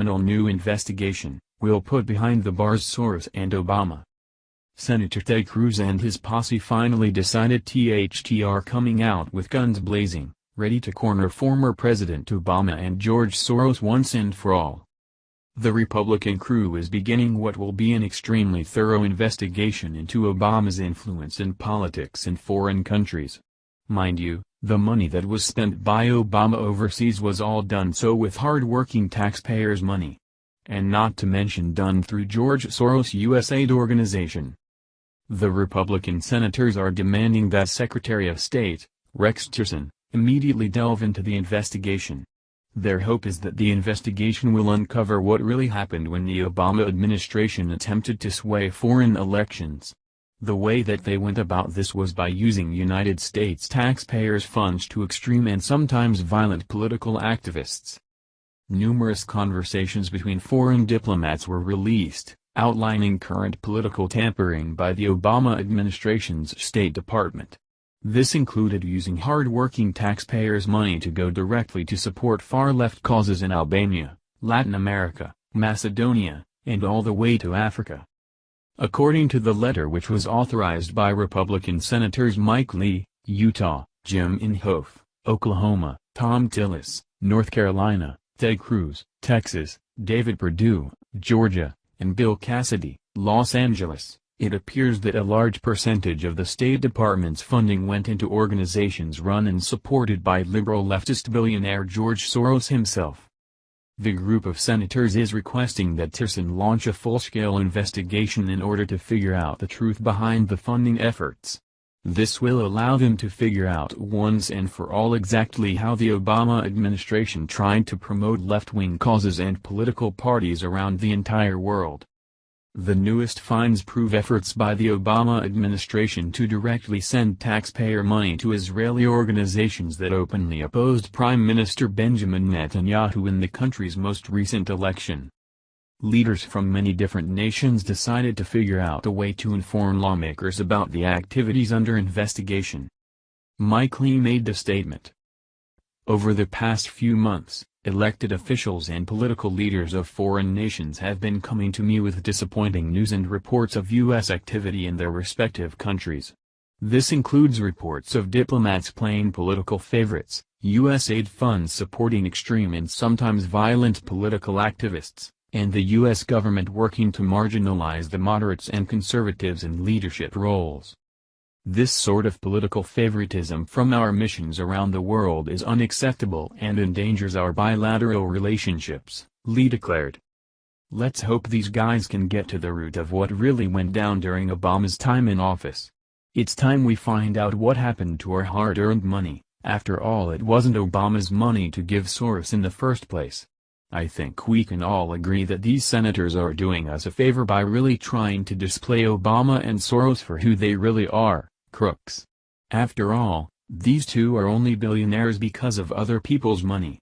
new investigation will put behind the bars Soros and Obama. Senator Ted Cruz and his posse finally decided THT coming out with guns blazing, ready to corner former President Obama and George Soros once and for all. The Republican crew is beginning what will be an extremely thorough investigation into Obama's influence in politics in foreign countries. Mind you, the money that was spent by Obama overseas was all done so with hard-working taxpayers' money. And not to mention done through George Soros' USAID organization. The Republican senators are demanding that Secretary of State, Rex Tillerson, immediately delve into the investigation. Their hope is that the investigation will uncover what really happened when the Obama administration attempted to sway foreign elections. The way that they went about this was by using United States taxpayers' funds to extreme and sometimes violent political activists. Numerous conversations between foreign diplomats were released, outlining current political tampering by the Obama administration's State Department. This included using hard-working taxpayers' money to go directly to support far-left causes in Albania, Latin America, Macedonia, and all the way to Africa. According to the letter, which was authorized by Republican Senators Mike Lee, Utah, Jim Inhofe, Oklahoma, Thom Tillis, North Carolina, Ted Cruz, Texas, David Perdue, Georgia, and Bill Cassidy, Los Angeles, it appears that a large percentage of the State Department's funding went into organizations run and supported by liberal leftist billionaire George Soros himself. The group of senators is requesting that Tillerson launch a full-scale investigation in order to figure out the truth behind the funding efforts. This will allow them to figure out once and for all exactly how the Obama administration tried to promote left-wing causes and political parties around the entire world. The newest finds prove efforts by the Obama administration to directly send taxpayer money to Israeli organizations that openly opposed Prime Minister Benjamin Netanyahu in the country's most recent election. Leaders from many different nations decided to figure out a way to inform lawmakers about the activities under investigation. Mike Lee made the statement. Over the past few months, elected officials and political leaders of foreign nations have been coming to me with disappointing news and reports of U.S. activity in their respective countries. This includes reports of diplomats playing political favorites, USAID funds supporting extreme and sometimes violent political activists, and the U.S. government working to marginalize the moderates and conservatives in leadership roles. This sort of political favoritism from our missions around the world is unacceptable and endangers our bilateral relationships, Lee declared. Let's hope these guys can get to the root of what really went down during Obama's time in office. It's time we find out what happened to our hard-earned money. After all, it wasn't Obama's money to give Soros in the first place. I think we can all agree that these senators are doing us a favor by really trying to display Obama and Soros for who they really are, crooks. After all, these two are only billionaires because of other people's money.